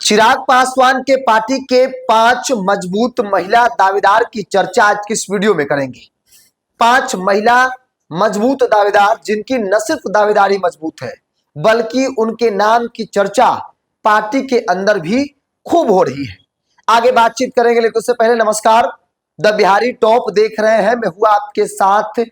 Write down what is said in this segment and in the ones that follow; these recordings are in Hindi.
चिराग पासवान के पार्टी के 5 मजबूत महिला दावेदार की चर्चा आज की इस वीडियो में करेंगे। 5 महिला मजबूत दावेदार जिनकी न सिर्फ दावेदारी मजबूत है बल्कि उनके नाम की चर्चा पार्टी के अंदर भी खूब हो रही है। आगे बातचीत करेंगे, लेकिन उससे पहले नमस्कार, द बिहारी टॉप देख रहे हैं। मैं हुआ आपके साथ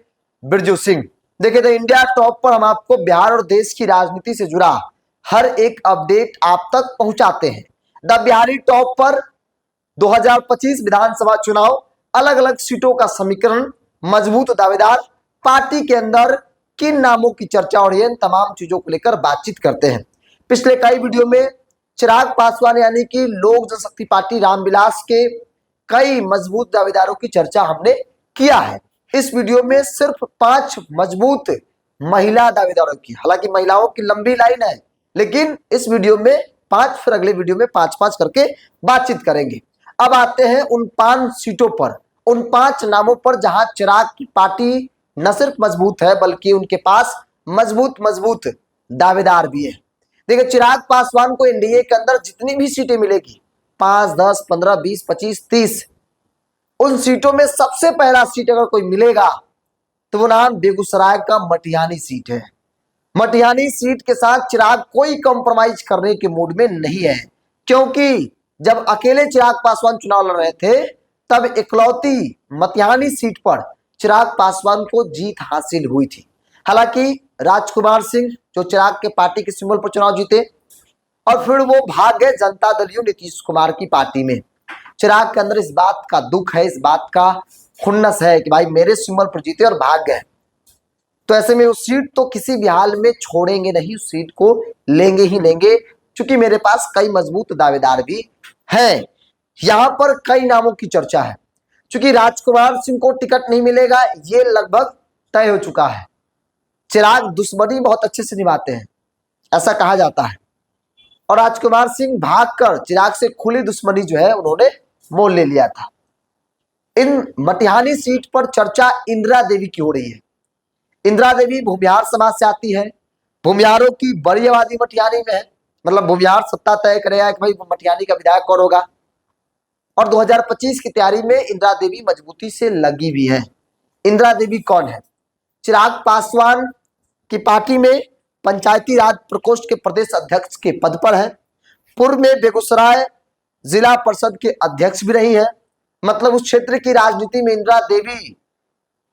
बिरजू सिंह। देखिए, द इंडिया टॉप पर हम आपको बिहार और देश की राजनीति से जुड़ा हर एक अपडेट आप तक पहुंचाते हैं। द बिहारी टॉप पर 2025 विधानसभा चुनाव, अलग अलग सीटों का समीकरण, मजबूत दावेदार, पार्टी के अंदर किन नामों की चर्चा और इन तमाम चीजों को लेकर बातचीत करते हैं। पिछले कई वीडियो में चिराग पासवान यानी कि लोक जनशक्ति पार्टी रामविलास के कई मजबूत दावेदारों की चर्चा हमने किया है। इस वीडियो में सिर्फ 5 मजबूत महिला दावेदारों की, हालांकि महिलाओं की लंबी लाइन है, लेकिन इस वीडियो में 5, फिर अगले वीडियो में 5-5 करके बातचीत करेंगे। अब आते हैं उन 5 सीटों पर, उन 5 नामों पर जहां चिराग की पार्टी न सिर्फ मजबूत है बल्कि उनके पास मजबूत दावेदार भी है। देखिए, चिराग पासवान को एनडीए के अंदर जितनी भी सीटें मिलेगी, 5, 10, 15, 20, 25, 30, उन सीटों में सबसे पहला सीट अगर कोई मिलेगा तो वो नाम बेगूसराय का मटिहानी सीट है। मटिहानी सीट के साथ चिराग कोई कॉम्प्रोमाइज करने के मूड में नहीं है, क्योंकि जब अकेले चिराग पासवान चुनाव लड़ रहे थे तब इकलौती मटिहानी सीट पर चिराग पासवान को जीत हासिल हुई थी। हालांकि राजकुमार सिंह जो चिराग के पार्टी के सिंबल पर चुनाव जीते और फिर वो भाग गए जनता दल यू नीतीश कुमार की पार्टी में। चिराग के अंदर इस बात का दुख है, इस बात का खुन्नस है कि भाई मेरे सिंबल पर जीते और भाग गए, तो ऐसे में वो सीट तो किसी भी हाल में छोड़ेंगे नहीं, उस सीट को लेंगे ही लेंगे, क्योंकि मेरे पास कई मजबूत दावेदार भी हैं। यहां पर कई नामों की चर्चा है। क्योंकि राजकुमार सिंह को टिकट नहीं मिलेगा ये लगभग तय हो चुका है। चिराग दुश्मनी बहुत अच्छे से निभाते हैं, ऐसा कहा जाता है, और राजकुमार सिंह भागकर चिराग से खुली दुश्मनी जो है उन्होंने मोल ले लिया था। इन मटिहानी सीट पर चर्चा इंदिरा देवी की हो रही है। इंदिरा देवी भूमिहार समाज से आती है। भूमिहारों की बड़ी आबादी मटिहानी में है, मतलब भूमिहार सत्ता तय करेगा कि भाई मटिहानी का विधायक कौन होगा। और 2025 की तैयारी में इंदिरा देवी मजबूती से लगी हुई है। इंदिरा देवी कौन है? चिराग पासवान की पार्टी में पंचायती राज प्रकोष्ठ के प्रदेश अध्यक्ष के पद पर है। पूर्व में बेगूसराय जिला परिषद के अध्यक्ष भी रही है। मतलब उस क्षेत्र की राजनीति में इंदिरा देवी,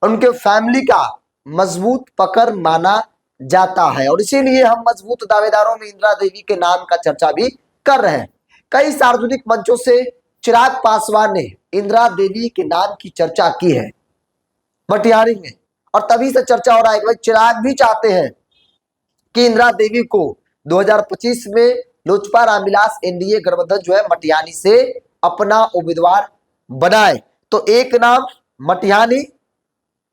उनके फैमिली का मजबूत पकड़ माना जाता है, और इसीलिए हम मजबूत दावेदारों में इंदिरा देवी के नाम का चर्चा भी कर रहे हैं। कई सार्वजनिक मंचों से चिराग पासवान ने इंदिरा देवी के नाम की चर्चा की है मटिहानी में, और तभी से चर्चा हो रहा है कि भाई चिराग भी चाहते हैं कि इंदिरा देवी को 2025 में लोजपा रामविलास एनडीए गठबंधन जो है मटिहानी से अपना उम्मीदवार बनाए। तो एक नाम मटिहानी,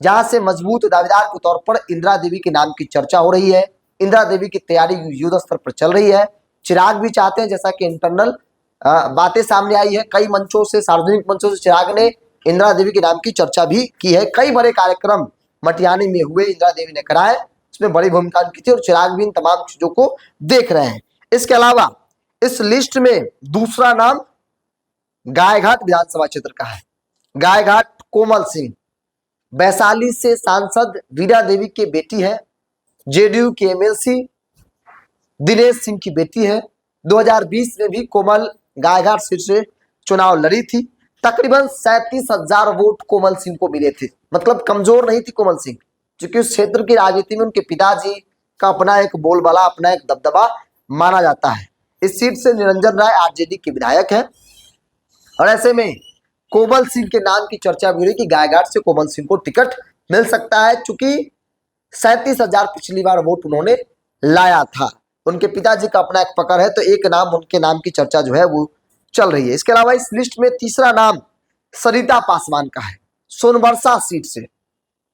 जहां से मजबूत दावेदार के तौर पर इंदिरा देवी के नाम की चर्चा हो रही है। इंदिरा देवी की तैयारी युद्ध स्तर पर चल रही है। चिराग भी चाहते हैं, जैसा कि इंटरनल बातें सामने आई है, कई मंचों से, सार्वजनिक मंचों से चिराग ने इंदिरा देवी के नाम की चर्चा भी की है। कई बड़े कार्यक्रम मटिहानी में हुए, इंदिरा देवी ने कराए, उसमें बड़ी भूमिका की थी, और चिराग भी इन तमाम चीजों को देख रहे हैं। इसके अलावा इस लिस्ट में दूसरा नाम गायघाट विधानसभा क्षेत्र का है। गायघाट कोमल सिंह वैशाली से सांसद वीणा देवी की बेटी है। जेडीयू के एमएलसी दिनेश सिंह की बेटी है। 2020 में भी कोमल गायघाट सीट से चुनाव लड़ी थी। तकरीबन 37,000 वोट कोमल सिंह को मिले थे। मतलब कमजोर नहीं थी कोमल सिंह, क्योंकि उस क्षेत्र की राजनीति में उनके पिताजी का अपना एक बोलबाला, अपना एक दबदबा माना जाता है। इस सीट से निरंजन राय आरजेडी के विधायक है, और ऐसे में कोमल सिंह के नाम की चर्चा भी हुई कि गायघाट से कोमल सिंह को टिकट मिल सकता है, चूंकि 37,000 पिछली बार वोट उन्होंने लाया था। उनके पिताजी का अपना एक पकड़ है, तो एक नाम, उनके नाम की चर्चा जो है वो चल रही है। इसके अलावा इस लिस्ट में तीसरा नाम सरिता पासवान का है, सोनबरसा सीट से।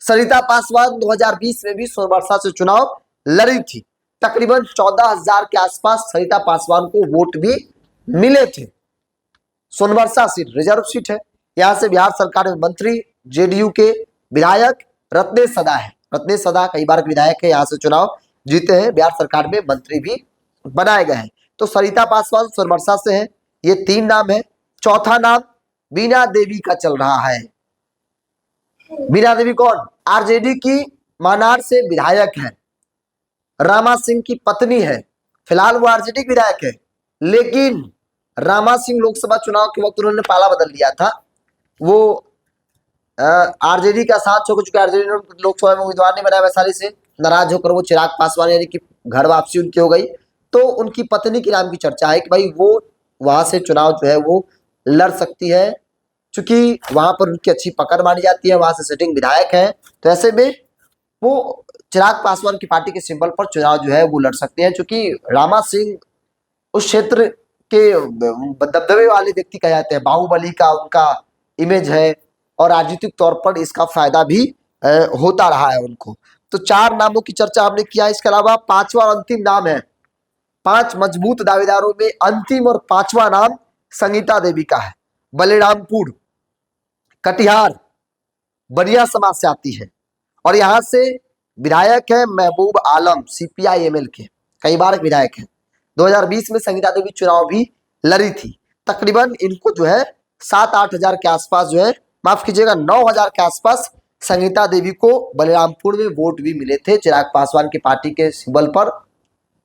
सरिता पासवान 2020 में भी सोनबरसा से चुनाव लड़ी थी। तकरीबन 14,000 के आसपास सरिता पासवान को वोट भी मिले थे। सोनबरसा सीट रिजर्व सीट है। यहां से बिहार सरकार में मंत्री, जेडीयू के विधायक रत्नेश सदा है। रत्नेश सदा कई बार विधायक है, यहाँ से चुनाव जीते हैं, बिहार सरकार में मंत्री भी बनाए गए हैं। तो सरिता पासवान सोनबरसा से है, ये 3 नाम है। चौथा नाम बीना देवी का चल रहा है। बीना देवी कौन? आरजेडी की मानार से विधायक है, रामा सिंह की पत्नी है। फिलहाल वो आरजेडी विधायक है, लेकिन रामा सिंह लोकसभा चुनाव के वक्त उन्होंने पाला बदल लिया था। वो आरजेडी का साथ छोड़ चुके, आरजेडी ने लोकसभा में उम्मीदवार नहीं बनाया वैशाली से, नाराज होकर वो चिराग पासवान यानी कि घर वापसी उनकी हो गई। तो उनकी पत्नी के नाम की चर्चा है कि भाई वो वहां से चुनाव जो है वो लड़ सकती है, क्योंकि वहां पर उनकी अच्छी पकड़ मानी जाती है, वहां से सिटिंग विधायक है। तो ऐसे में वो चिराग पासवान की पार्टी के सिंबल पर चुनाव जो है वो लड़ सकते हैं, क्योंकि रामा सिंह उस क्षेत्र के दबदबे वाले व्यक्ति कहे जाते हैं, बाहुबली का उनका इमेज है और राजनीतिक तौर पर इसका फायदा भी होता रहा है उनको। तो 4 नामों की चर्चा हमने किया। इसके अलावा 5वां और अंतिम नाम है, 5 मजबूत दावेदारों में अंतिम और 5वां नाम संगीता देवी का है। बलिरामपुर, कटिहार, बनिया समाज से आती है और यहाँ से विधायक है महबूब आलम, CPI-ML के कई बार विधायक है। 2020 में संगीता देवी चुनाव भी लड़ी थी। तकरीबन इनको जो है 7-8 हजार के आसपास जो है, माफ कीजिएगा 9 हजार के आसपास संगीता देवी को बलिरामपुर में वोट भी मिले थे चिराग पासवान की पार्टी के सिंबल पर।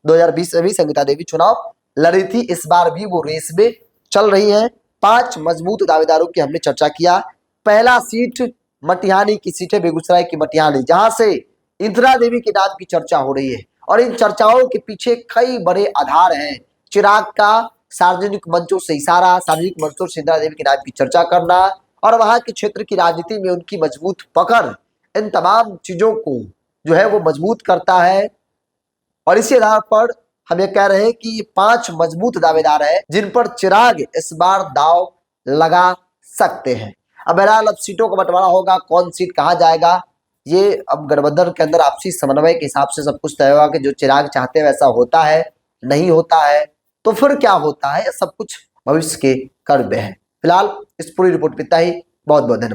2020 में भी संगीता देवी चुनाव लड़ी थी, इस बार भी वो रेस में चल रही है। 5 मजबूत दावेदारों की हमने चर्चा किया। पहला सीट मटिहानी की सीट है, बेगूसराय की मटिहानी, जहां से इंदिरा देवी के नाम की चर्चा हो रही है और इन चर्चाओं के पीछे कई बड़े आधार हैं। चिराग का सार्वजनिक मंचों से इशारा, सार्वजनिक मंचों से इंदिरा देवी के नाम की चर्चा करना और वहां के क्षेत्र की राजनीति में उनकी मजबूत पकड़, इन तमाम चीजों को जो है वो मजबूत करता है। और इसी आधार पर हम ये कह रहे हैं कि ये 5 मजबूत दावेदार हैं जिन पर चिराग इस बार दाव लगा सकते हैं। अब बहरहाल अब सीटों का बंटवारा होगा, कौन सीट कहाँ जाएगा, ये अब गठबंधन के अंदर आपसी समन्वय के हिसाब से सब कुछ तय होगा कि जो चिराग चाहते हैं वैसा होता है, नहीं होता है तो फिर क्या होता है, सब कुछ भविष्य के कर्म में है। फिलहाल इस पूरी रिपोर्ट में इतना ही। बहुत बहुत धन्यवाद।